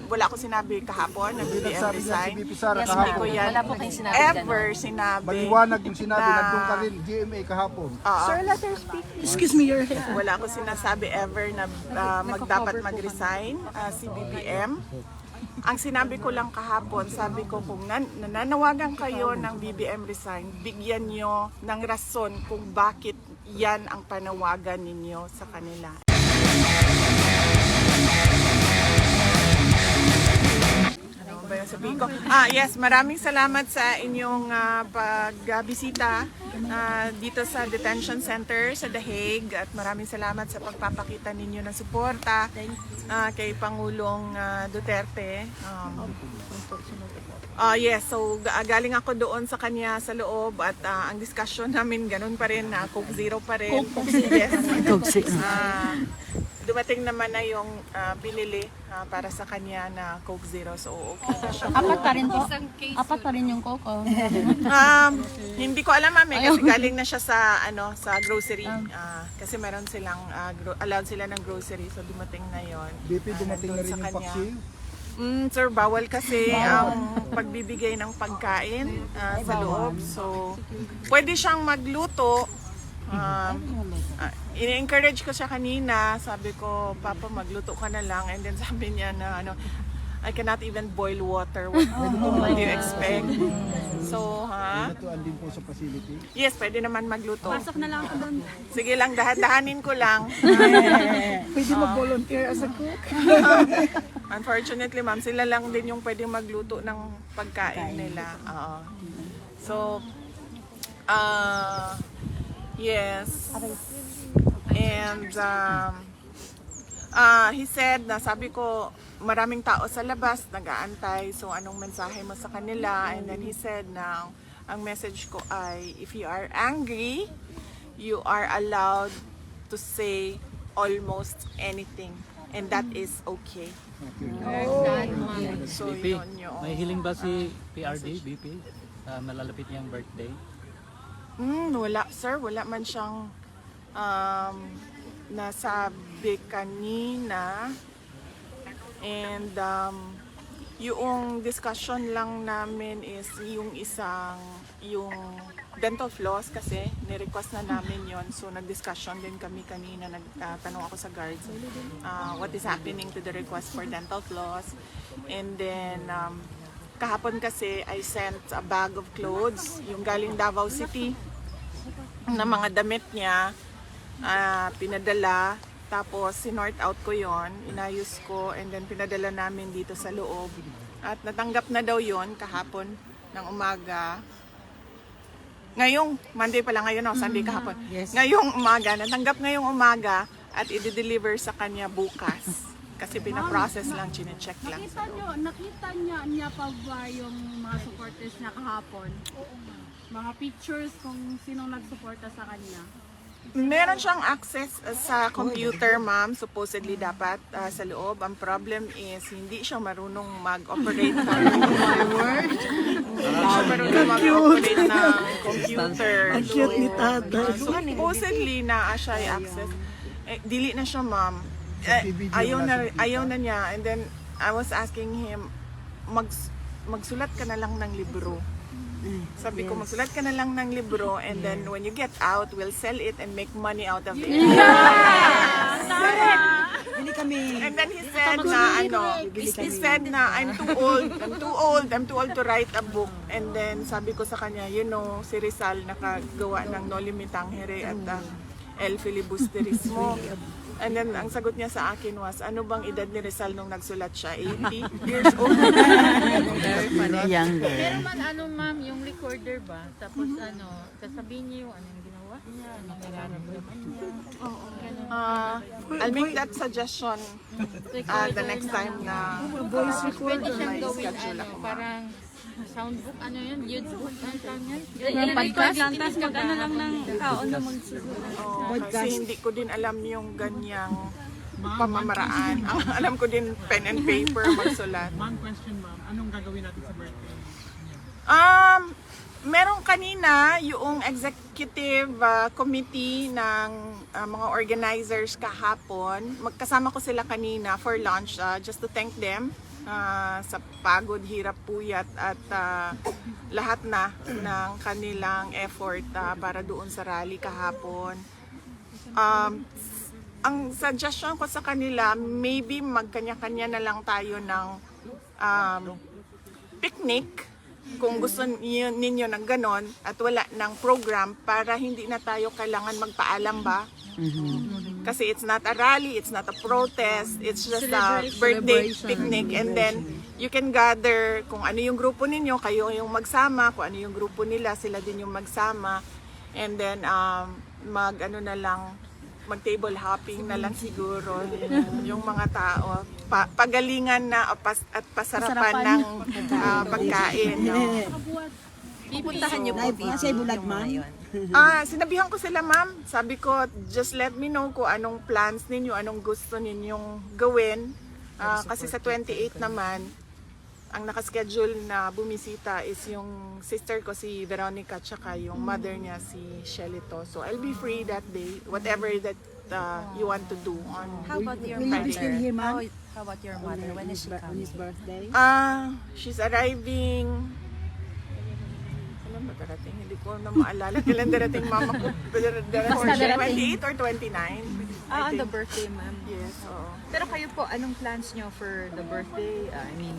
wala ako sinabi kahapon na BBM Nagsabi niya si resign. VP Sara Yes, kahapon. Ko yan Wala po kayong sinabi ever sinabi. Maliwanag yung sinabi, na- nandun ka rin, GMA kahapon. Sir, Excuse me, your wala ako sinasabi ever na dapat mag-resign si BBM. Ang sinabi ko lang kahapon, sabi ko kung nananawagan kayo ng BBM resign, bigyan nyo ng rason kung bakit yan ang panawagan ninyo sa kanila. Ano ba yung sabihin ko? Yes, maraming salamat sa inyong pagbisita dito sa detention center sa The Hague at maraming salamat sa pagpapakita ninyo ng suporta kay Pangulong Duterte. Yes, so galing ako doon sa kanya sa loob at ang discussion namin ganun pa rin, Coke Zero pa rin. Yes. Dumating naman na yung binili para sa kanya na Coke Zero, so okay na siya. apat pa rin po. Apat pa rin yung coco. Hindi ko alam, mami, kasi galing na siya sa sa grocery. Kasi meron silang allowed sila ng grocery, so dumating na yon. BP, dumating na rin yung paksiw. Sir, bawal kasi ang pagbibigay ng pagkain sa loob. So, pwede siyang magluto. In-encourage ko siya kanina. Sabi ko, Papa, magluto ka na lang. And then sabi niya na, I cannot even boil water. What do you expect? So, Natuan din po sa facility. Yes, pwede naman magluto. Pasok na lang ako doon. Sige lang, dahan-dahanin ko lang. Pwede mag-volunteer as a cook. Unfortunately, ma'am, sila lang din yung pwedeng magluto ng pagkain nila. So, yes. And he said na sabi ko, maraming tao sa labas nag-aantay. So, anong mensahe mo sa kanila? And then he said na ang message ko ay, if you are angry, you are allowed to say almost anything. And that is okay. So, BP, yun yun. may hiling ba si PRD, BP? Malalapit niyang birthday? Wala, sir. Wala man siyang nasabi kanina. And yung discussion lang namin is yung yung dental floss kasi ni-request na namin yon. So nag-discussion din kami kanina, nagtanong ako sa guards what is happening to the request for dental floss. And then kahapon kasi I sent a bag of clothes, yung galing Davao City na mga damit niya, pinadala. Tapos, sinort out ko yon, inayos ko, and then pinadala namin dito sa loob. At natanggap na daw yon kahapon ng umaga. Ngayong, Monday pala ngayon, Sunday kahapon. Yes. Ngayong umaga, natanggap ngayong umaga at i-deliver sa kanya bukas. Kasi pinaprocess lang, chine-check lang. Nakita niya pa ba yung mga supporters niya kahapon? Mga pictures kung sinong nagsuporta sa kanya? Meron siyang access sa computer, ma'am. Supposedly dapat sa loob. Ang problem is, hindi siya marunong mag-operate ng hindi siya marunong mag-operate ng computer. Ang cute ni tatay. So, supposedly na siya ay access. Dili na siya, ma'am. Ayaw na niya. And then, I was asking him, magsulat ka na lang ng libro. Sabi ko, magsulat ka na lang ng libro and then when you get out, we'll sell it and make money out of it. Hindi kami. And then he said na, I'm too old to write a book. And then sabi ko sa kanya, si Rizal nakagawa ng No Limitang Here at El Filibusterismo. And then, ang sagot niya sa akin was, ano bang edad ni Rizal nung nagsulat siya? 80 years old? Pero man ma'am, yung recorder ba? Tapos sasabihin niyo yung anong ginawa niya, anong nararamdaman niya. I'll make that suggestion the next time na Pwede siyang may gawin schedule ako. parang soundbook, youth book, tawag yan? Yung podcast lang, tapos mag-ano lang ng tao na magsusulat. Kasi hindi ko din alam yung ganyang pamamaraan. Ang alam ko din pen and paper magsulat. Ma'am, question ma'am, anong gagawin natin sa birthday? Merong kanina yung executive committee ng mga organizers kahapon. Magkasama ko sila kanina for lunch just to thank them sa pagod, hirap, puyat at lahat na ng kanilang effort para doon sa rally kahapon. Ang suggestion ko sa kanila, maybe magkanya-kanya na lang tayo ng picnic kung gusto ninyo ng ganon at wala ng program para hindi na tayo kailangan magpaalam ba. Kasi it's not a rally, it's not a protest, it's just a birthday picnic, and then you can gather kung ano yung grupo ninyo, kayo yung magsama, kung ano yung grupo nila, sila din yung magsama, and then mag table hopping na lang siguro yung mga tao, pagalingan na at pasarapan ng pagkain. No? Pupuntahan niyo po Sa Bulag, ma'am? Sinabihan ko sila, ma'am. Sabi ko, just let me know kung anong plans ninyo, anong gusto ninyong gawin. Kasi sa 28 naman, ang nakaschedule na bumisita is yung sister ko, si Veronica, tsaka yung mother niya, si Shelito. So I'll be free that day, whatever that you want to do on How about your Will you be mother? still here, ma'am? How about your mother? When is she On coming? his birthday? She's arriving. Alam ba darating? Hindi ko na maalala. Kailan darating mama ko? Darating 28 or 29? On the birthday, ma'am. Yes, oo. Pero kayo po, anong plans nyo for the birthday? I mean,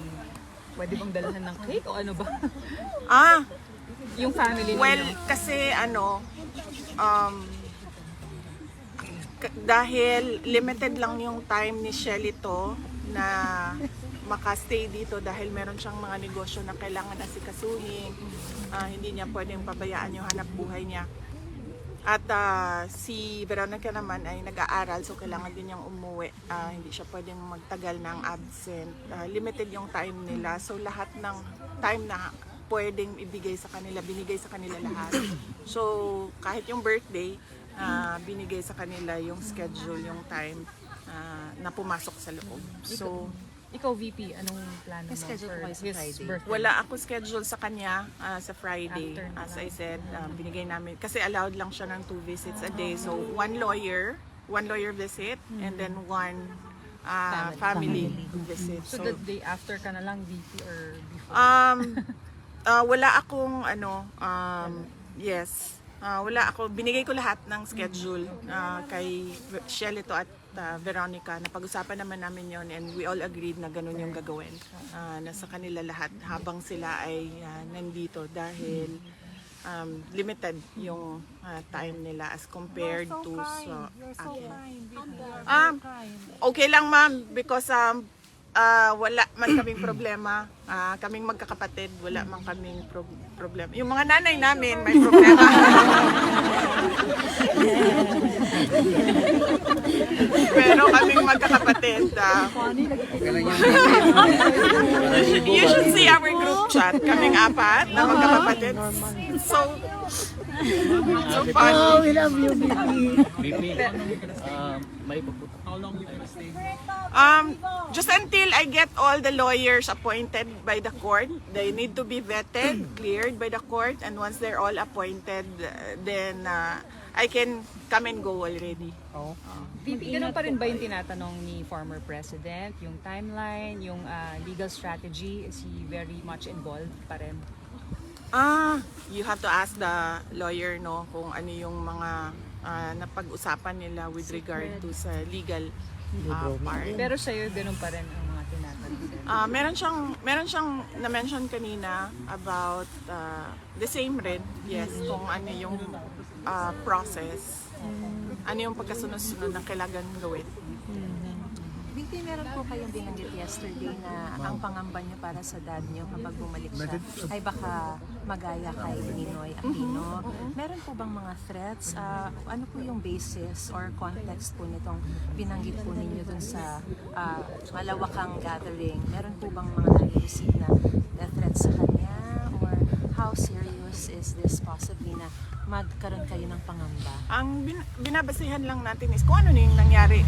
pwede bang dalahan ng cake o ano ba? Yung family ninyo? Well, kasi dahil limited lang yung time ni Shelito na makastay dito dahil meron siyang mga negosyo na kailangan asikasuhin. Hindi niya pwedeng pabayaan yung hanap buhay niya. At si Veronica naman ay nag-aaral, so kailangan din niyang umuwi. Hindi siya pwedeng magtagal ng absent. Limited yung time nila, so lahat ng time na pwedeng ibigay sa kanila, binigay sa kanila lahat. So kahit yung birthday, binigay sa kanila yung schedule, yung time na pumasok sa loob. So Ikaw, VP, anong plano mo Schedule for ko kayo sa his Friday. birthday? wala ako schedule sa kanya sa Friday. After na As lang. I said, binigay namin, kasi allowed lang siya ng 2 visits a day. So one lawyer visit, and then one family visit. So the day after ka na lang, VP, or before? Wala akong wala ako, binigay ko lahat ng schedule kay Shelito at Veronica. Napag-usapan naman namin yon, and we all agreed na ganun yung gagawin. Nasa kanila lahat habang sila ay nandito dahil limited yung time nila as compared to sa akin. Okay lang, ma'am, because wala man kaming problema. Kaming magkakapatid, wala man kaming problema. Yung mga nanay namin may problema. Pero kaming magkakapatid, you should see our group chat. Kaming 4 na magkakapatid. So fun. Oh, we love you, baby. BP, may pupunta. How long you gonna stay? Just until I get all the lawyers appointed by the court. They need to be vetted, cleared by the court, and once they're all appointed, then I can come and go already. VP, ganun pa rin ba yung tinatanong ni former president? Yung timeline, yung legal strategy, is he very much involved pa rin? You have to ask the lawyer, no, kung ano yung mga napag-usapan nila with regard to sa legal part. Pero sa'yo, ganun pa rin ang mga tinatanong. Meron siyang na-mention kanina about the same rin, yes, kung ano yung process, ano yung pagkasunod-sunod na kailangan gawin. Vicky, meron po kayong binanggit yesterday na ang pangamba niyo para sa dad niyo kapag bumalik siya ay baka magaya kay Ninoy Aquino. Meron po bang mga threats? Ano po yung basis or context po nitong binanggit po ninyo dun sa malawakang gathering? Meron po bang mga nare-receive na death threats sa kanya? Or how serious is this possibly na magkaroon kayo ng pangamba? Ang binabasihan lang natin is kung ano yung nangyari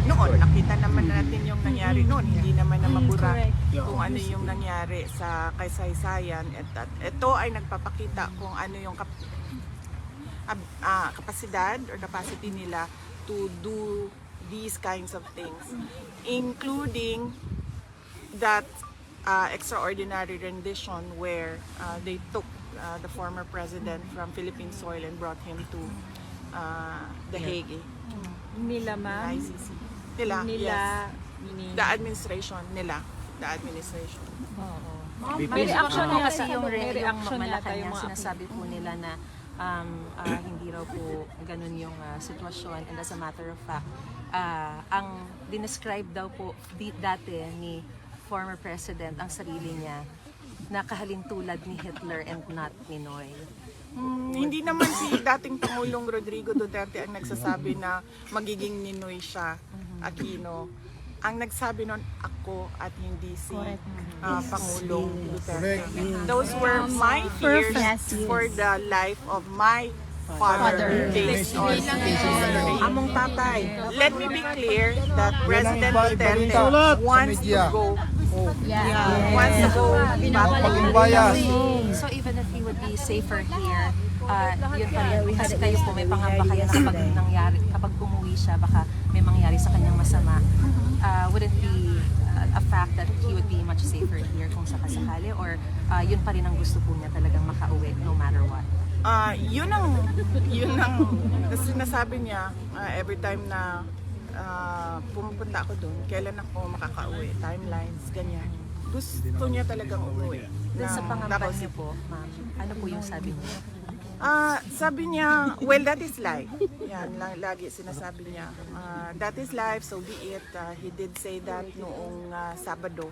noon. Nakita naman natin yung nangyari noon. Hindi naman na mabura kung ano yung nangyari sa kaysaysayan. At ito ay nagpapakita kung ano yung kapasidad or capacity nila to do these kinds of things. Including that extraordinary rendition where they took the former president from Philippine soil and brought him to The Hague, Nila ma'am? ICC. Nila, Nila, yes. meaning... The administration nila. The administration. May reaction May na kasi yung reaction yata Malacanang yung mga sinasabi po nila na hindi raw po ganun yung sitwasyon, and as a matter of fact, ang dinescribe daw po dati ni former president ang sarili niya na kahalintulad ni Hitler and not Ninoy. Hindi naman si dating Pangulong Rodrigo Duterte ang nagsasabi na magiging Ninoy siya, Aquino. Ang nagsabi nun ako at hindi si Pangulong Duterte. Those were my fears for the life of my father based on among tatay. Let me be clear that President Duterte wants to go wants to go back. So even if he would be safer here, yun pa rin, kasi kayo po may pangamba kayo na kapag umuwi siya, baka may mangyari sa kanyang masama. Would it be a fact that he would be much safer here kung sakasakali, or yun pa rin ang gusto po niya talagang makauwi no matter what? Yun ang sinasabi niya every time na pumupunta ako doon, kailan ako makakauwi, timelines, ganyan. Gusto niya talagang umuwi. Dun sa ng pangamba Davao niyo City. po, ma'am, ano po yung sabi niyo? Sabi niya, well, that is life. Yan, lagi sinasabi niya. That is life, so be it. He did say that noong Sabado.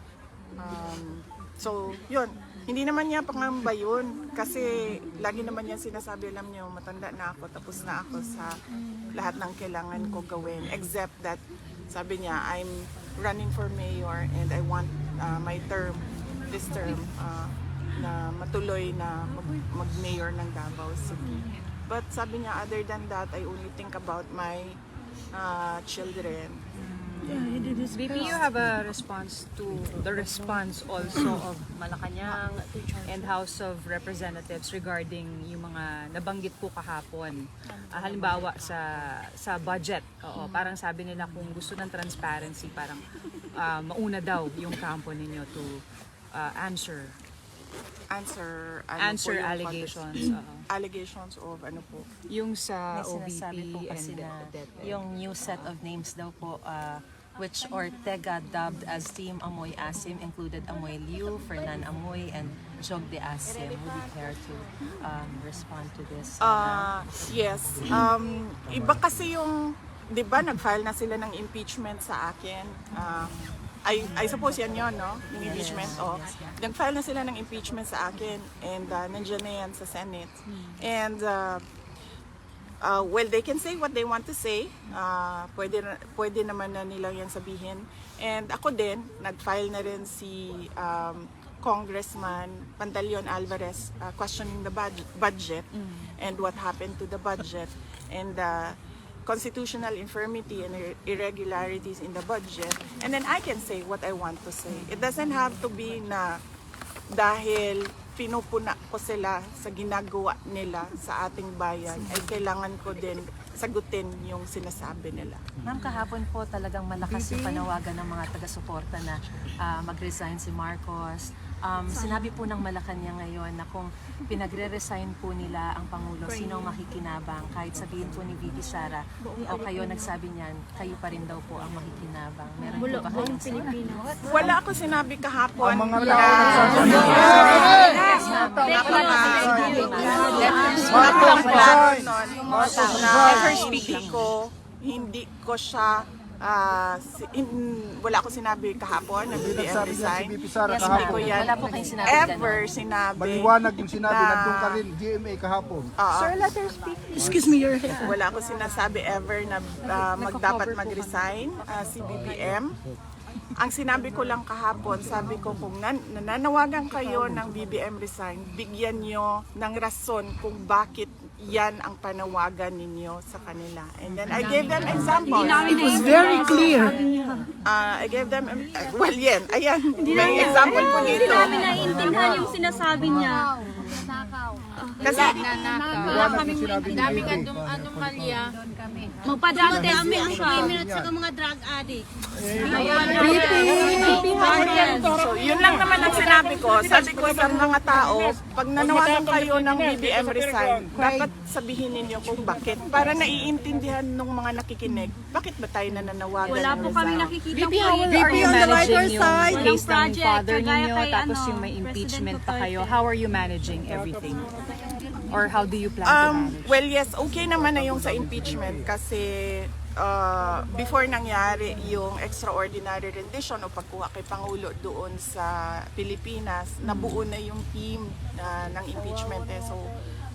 So, yun. Hindi naman niya pangamba yun. Kasi lagi naman niya sinasabi, alam niyo, matanda na ako, tapos na ako sa lahat ng kailangan ko gawin. Except that, sabi niya, I'm running for mayor and I want my term, this term, na matuloy na mag-mayor ng Davao City. But sabi niya, other than that, I only think about my children. VP, you have a response to the response also of Malacanang and House of Representatives regarding yung mga nabanggit po kahapon. Halimbawa sa budget. Oo, parang sabi nila kung gusto ng transparency, parang mauna daw yung kampo ninyo to answer allegations. Allegations of ano po? Yung sa May sinasabi po OVP kasi and na DepEd. yung new set of names daw po, which Ortega dubbed as Team Amoy Asim, included Amoy Liu, Fernan Amoy, and Jog de Asim. Would you care to respond to this? Yes. Iba kasi yung, di ba, nag-file na sila ng impeachment sa akin. I suppose yan yun, no? Yung impeachment. Nag-file na sila ng impeachment sa akin and nandiyan na yan sa Senate. And well, they can say what they want to say. Pwede naman na nilang yan sabihin. And ako din, nag-file na rin si Congressman Pantaleon Alvarez questioning the budget and what happened to the budget and constitutional infirmity and irregularities in the budget. And then I can say what I want to say. It doesn't have to be na dahil pinupuna ko sila sa ginagawa nila sa ating bayan, ay kailangan ko din sagutin yung sinasabi nila. Ma'am, kahapon po talagang malakas yung panawagan ng mga taga-suporta na mag-resign si Marcos. Sinabi po ng Malacanang ngayon na kung pinagre-resign po nila ang Pangulo, sino ang makikinabang? Kahit sabihin po ni VP Sara, o kayo nagsabi niyan, kayo pa rin daw po ang makikinabang. Meron po ba kayong sinabi? Wala ako sinabi kahapon Ang mga na hindi ko siya wala ako sinabi kahapon na BBM Nagsabi niya si resign. VP Sara Yes, Hindi kahapon. ko yan Wala po kayong sinabi ever ganun. sinabi. Maliwanag yung sinabi, na- nandun ka rin, GMA kahapon. Wala ako sinasabi ever na dapat mag-resign si BBM. Ang sinabi ko lang kahapon, sabi ko kung nananawagan kayo ng BBM resign, bigyan nyo ng rason kung bakit yan ang panawagan ninyo sa kanila. And then I gave them examples. It was very clear. I gave them, well yan, ayan, may example po dito. Hindi namin naiintindihan yung sinasabi niya. Kasi Wala kaming sinabi ni Daming VP. anomalya. Magpadami ang criminals sa mga drug addict. So, yun lang naman ang sinabi ko. Sabi ko sa mga tao, pag nanawagan kayo ng BBM resign, dapat sabihin ninyo kung bakit. Para naiintindihan ng mga nakikinig, bakit ba tayo nananawagan Wala ng po kami resign? nakikita VP, how are you managing yung case ng father ninyo, tapos yung may impeachment pa kayo? How are you managing everything? Or how do you plan to manage? Well, yes, okay naman na yung sa impeachment kasi before nangyari yung extraordinary rendition o pagkuha kay Pangulo doon sa Pilipinas, nabuo na yung team ng impeachment. So,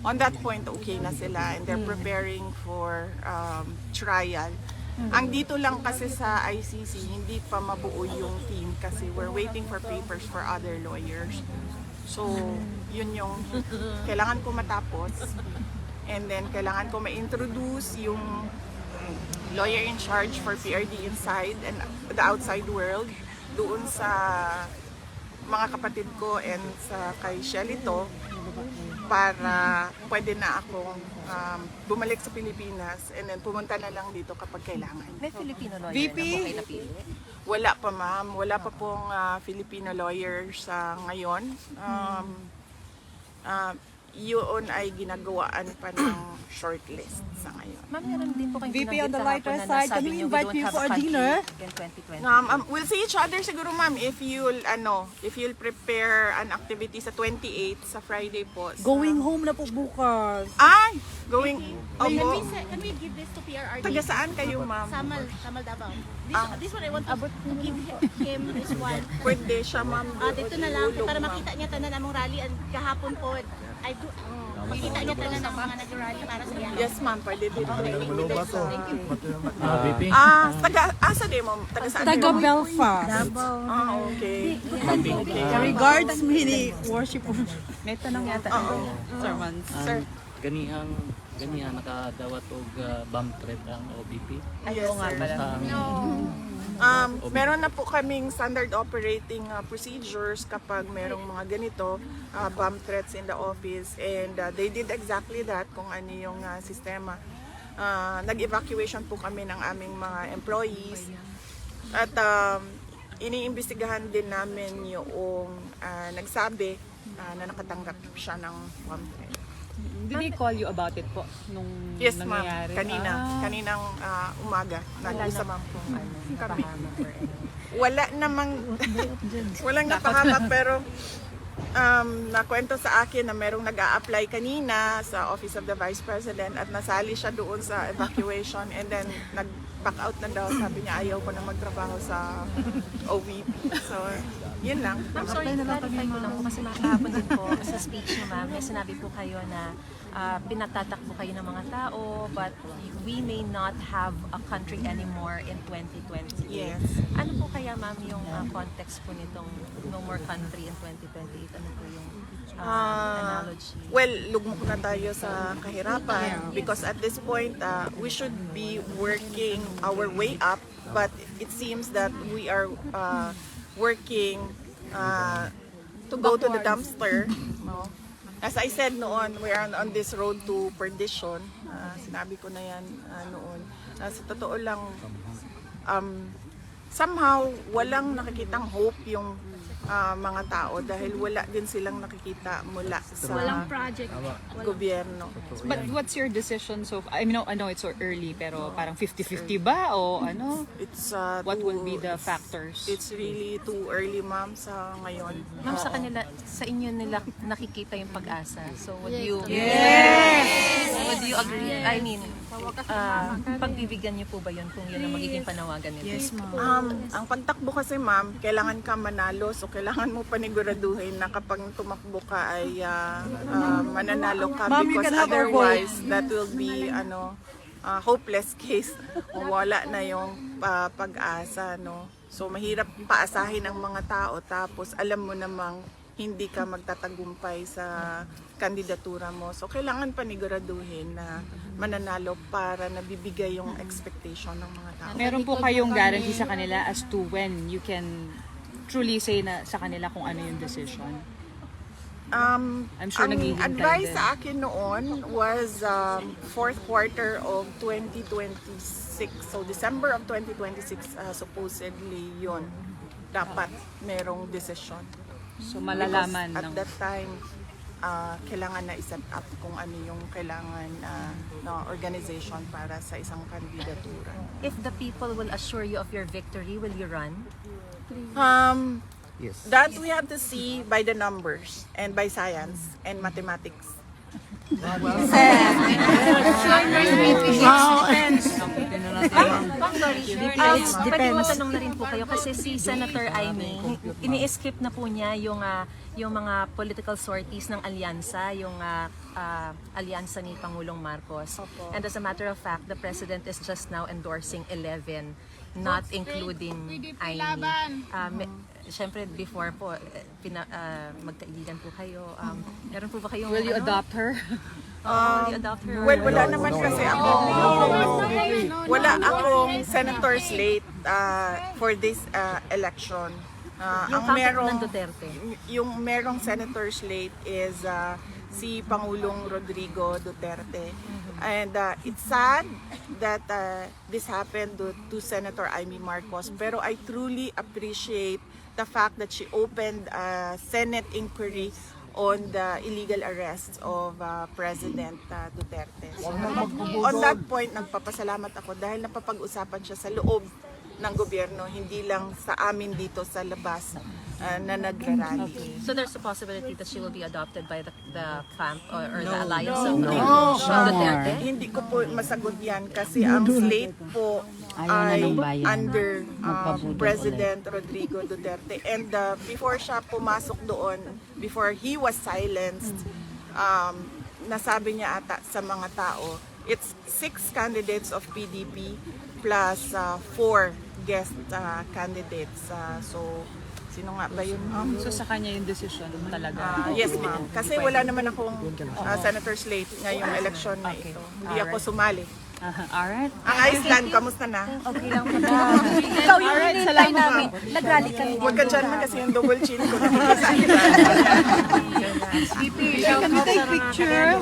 on that point, okay na sila and they're preparing for trial. Ang dito lang kasi sa ICC, hindi pa mabuo yung team kasi we're waiting for papers for other lawyers. So, yun yung kailangan ko matapos. And then, kailangan ko ma-introduce yung lawyer in charge for PRD inside and the outside world doon sa mga kapatid ko and sa kay Shelito para pwede na akong bumalik sa Pilipinas and then pumunta na lang dito kapag kailangan. May Filipino lawyer VP? na po kayo napili? Wala pa ma'am, wala pa pong Filipino lawyers ngayon. Yun ay ginagawaan pa ng shortlist sa ngayon. Ma'am, meron din po kayong VP, on the binanggit lighter kahapon na side, nasabi can we niyo invite don't you have for a a country dinner? in 2020. We'll see each other siguro ma'am if you'll prepare an activity sa 28 sa Friday po. Going home na po bukas. Ay! Going... Opo. Can we give this to PRRD? Taga saan kayo ma'am? Samal Davao. This one I want to give him this one. Pwede siya ma'am. Dito na lang Ulog, para ma'am. makita niya tanan among rally and kahapon po makita niya tanan ang mga nag-rally para sa yan. Yes ma'am, pwede din. VP, Asa din mo? Taga saan Taga kayo? Belfast. Okay. Regards, mini worship. May tanong yata. Sermons. Sir. ganihang nakadawat og bomb threat ang OBP. Yes, sir. Basta ang Meron na po kaming standard operating procedures kapag merong mga ganito, bomb threats in the office, and they did exactly that kung ano yung sistema. Nag-evacuation po kami ng aming mga employees at iniimbestigahan din namin yung nagsabi na nakatanggap siya ng bomb threat. Did they call you about it po nung Yes ma'am, nangyayari? kaninang umaga. Wala Nag-usap naman pong kami. napahamak or ano. Wala namang walang napahamak pero nakwento sa akin na merong nag-a-apply kanina sa Office of the Vice President at nasali siya doon sa evacuation and then nag-back out na daw. Sabi niya ayaw ko na magtrabaho sa OVP. So, yun lang. Ma'am, sorry, clarify ko lang po kasi kahapon din po sa speech niyo ma'am, may sinabi po kayo na pinatatakbo kayo ng mga tao but we may not have a country anymore in 2028. Yes. Ano po kaya ma'am yung context po nitong no more country in 2028? Ano po yung analogy? Well, lugmok na tayo sa kahirapan because at this point, we should be working our way up but it seems that we are working to go to the dumpster. No? As I said noon, we are on this road to perdition. Sinabi ko na yan noon. Sa totoo lang, somehow walang nakikitang hope yung mga tao dahil wala din silang nakikita mula sa Walang project. gobyerno. But what's your decision? So, I mean, I know it's so early, pero parang 50-50 ba? O ano? It's, What will be the factors? It's really too early, ma'am, sa ngayon. Ma'am, sa kanila, sa inyo nila nakikita yung pag-asa. So would you would you agree? I mean, pagbibigyan niyo po ba yun kung yun ang magiging panawagan nila? Yes, Ang pagtakbo kasi, ma'am, kailangan ka manalo. So, kailangan mo paniguraduhin na kapag tumakbo ka ay mananalo ka because otherwise that will be hopeless case. Wala na yung pag-asa, no? So, mahirap paasahin ang mga tao tapos alam mo namang hindi ka magtatagumpay sa kandidatura mo. So, kailangan paniguraduhin na mananalo para nabibigay yung expectation ng mga tao. Meron po kayong guarantee sa kanila as to when you can truly say na sa kanila kung ano yung decision? I'm sure ang naghihintay advice din. sa akin noon was fourth quarter of 2026. So December of 2026 supposedly yun. Dapat merong decision. So malalaman Because at ng that time, kailangan na iset up kung ano yung kailangan na organization para sa isang kandidatura. If the people will assure you of your victory, will you run? Yes. That we have to see by the numbers and by science and mathematics. Pwede matanong na rin po kayo kasi si Senator Amy, ini-skip na po niya yung mga political sorties ng alyansa, yung alyansa ni Pangulong Marcos. And as a matter of fact, the President is just now endorsing 11, not including Amy. Siyempre, before po, magkaibigan po kayo. Meron po ba kayong... will you adopt her? Will you adopt her? Well, wala naman kasi ako. Wala akong senator slate for this election. Yung Ang kapit ng Duterte. yung merong senator slate is si Pangulong Rodrigo Duterte. And it's sad that this happened to Senator Amy Marcos. Pero I truly appreciate the fact that she opened a Senate inquiry on the illegal arrests of President Duterte. So, on that point, nagpapasalamat ako dahil napapag-usapan siya sa loob ng gobyerno, hindi lang sa amin dito sa labas na nagrarally. So there's a possibility that she will be adopted by the camp or the alliance of Duterte? Hindi ko po masagot yan kasi ang slate po ay under President Rodrigo Duterte. And before siya pumasok doon, before he was silenced, nasabi niya ata sa mga tao, it's 6 candidates of PDP plus 4 guest candidates. So, sino nga ba yun? So sa kanya yung decision talaga. Yes, ma'am. Kasi wala naman akong senator slate ngayong election na ito. Hindi ako sumali. Alright. Ang Iceland, kamusta na? Okay lang po. Ikaw yung hinihintay namin. Nag-rally kami. Huwag ka dyan man kasi yung double chin ko nakikita sa akin. Take picture.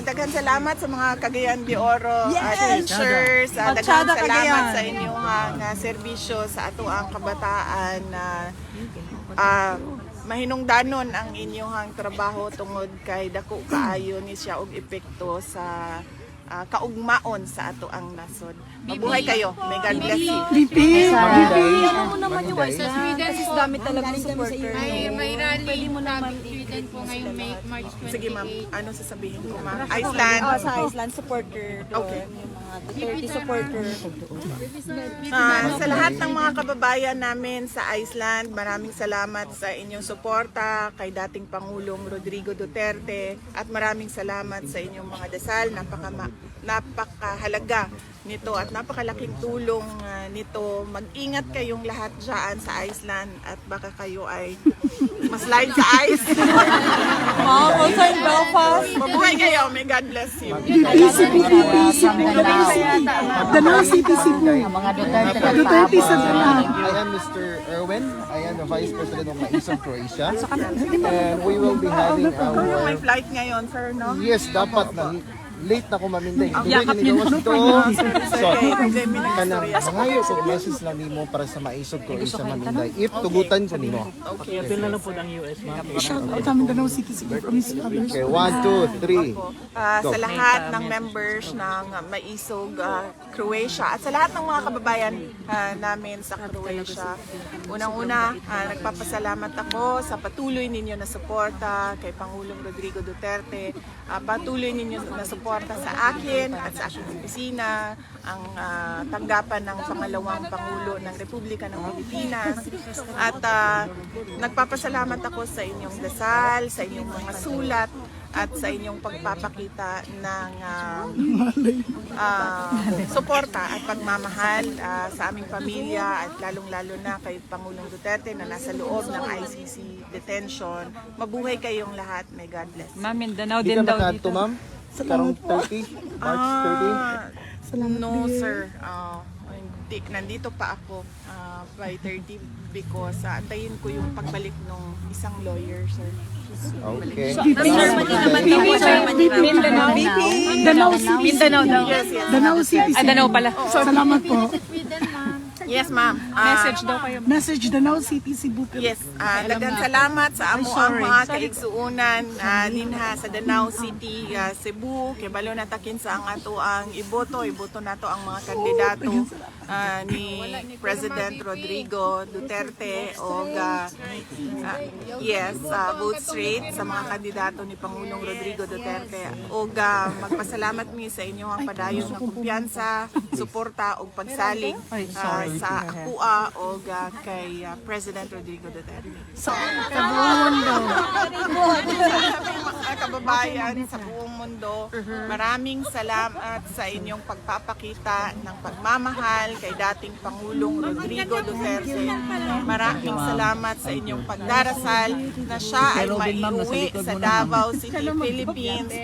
Daghang salamat sa mga Cagayan de Oro Yes! teachers. Daghang Machada, salamat Cagayan. sa inyong serbisyo sa ato ang kabataan. Mahinungdanon ang inyong trabaho tungod kay dako kaayo ni siya og epekto sa kaugmaon sa ato ang nasod. Mabuhay kayo. May God bless you. Ano mo naman yung Sa Sweden kasi po, dami talaga ng supporter. may rally sa Sweden po ngayong March 28. Sige ma'am, ano sasabihin ko ma'am? Iceland. Sa Iceland supporter. Okay. Yung mga Duterte supporter. Sa lahat ng mga kababayan namin sa Iceland, maraming salamat sa inyong suporta kay dating Pangulong Rodrigo Duterte at maraming salamat sa inyong mga dasal. Napakahalaga nito at napakalaking tulong nito. Mag-ingat kayong lahat dyan sa Iceland at baka kayo ay maslide sa ice. Also in Belfast. Mabuhay kayo. May God bless you. Danang City Cebu. Duterte sa Danang. I am Mr. Erwin. I am the Vice President of Maisog Croatia. And we will be having May our... flight ngayon, sir, no? Yes, dapat na. Late na ko maminday. Yakap Dito. So, Okay, kanang mangayo ko message lang nimo para sa Maisog Croatia maminday. If tugutan ko nimo. Okay. Apil na lang po ng US, ma'am. Shoutout kami Danang City Cebu from Mr. Others. Okay, 1, 2, 3. Sa lahat ng members ng Maisog Croatia at sa lahat ng mga kababayan namin sa Croatia. Unang-una, nagpapasalamat ako sa patuloy ninyo na suporta kay Pangulong Rodrigo Duterte. Patuloy ninyo na suporta sa akin at sa aking opisina, ang tanggapan ng pangalawang Pangulo ng Republika ng Pilipinas. At nagpapasalamat ako sa inyong dasal, sa inyong mga sulat, at sa inyong pagpapakita ng suporta at pagmamahal sa aming pamilya at lalong-lalo na kay Pangulong Duterte na nasa loob ng ICC detention. Mabuhay kayong lahat. May God bless. Ma'am, Mindanao Di din ka daw makato, dito. ma'am? Karong 30? March 30? No, sir. Nandito pa ako. 5:30 because antayin ko yung pagbalik ng isang lawyer, sir. Okay. Mindanao daw. Yes, yes. Danao City. Danao pala. Salamat po. Yes, ma'am. Message daw kayo. Message Danao City, Cebu. Yes, daghang salamat sa amo ang mga kaigsuunan dinha sa Danao City, Cebu. Kay balo natakin sa ang ato ang iboto nato ang mga kandidato ni President Rodrigo Duterte o vote straight sa mga kandidato ni Pangulong Rodrigo Duterte. O magpasalamat mi sa inyong ang padayon ng kumpiyansa, suporta o pagsalig sa akua o kay President Rodrigo Duterte. Sa buong mundo. Mga kababayan sa buong mundo, maraming salamat sa inyong pagpapakita ng pagmamahal kay dating Pangulong Rodrigo Duterte. Maraming salamat sa inyong pagdarasal na siya ay maiuwi sa Davao City, Philippines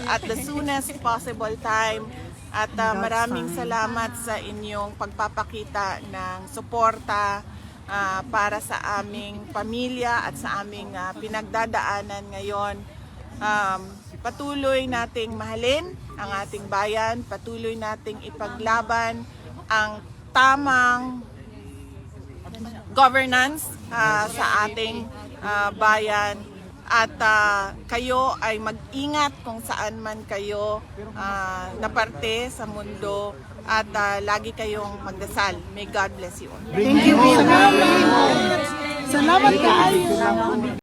at the soonest possible time. At maraming salamat sa inyong pagpapakita ng suporta para sa aming pamilya at sa aming pinagdadaanan ngayon. Patuloy nating mahalin ang ating bayan, patuloy nating ipaglaban ang tamang governance sa ating bayan. At kayo ay mag-ingat kung saan man kayo naparte sa mundo at lagi kayong magdasal. May God bless you all. Thank you. Salamat kayo.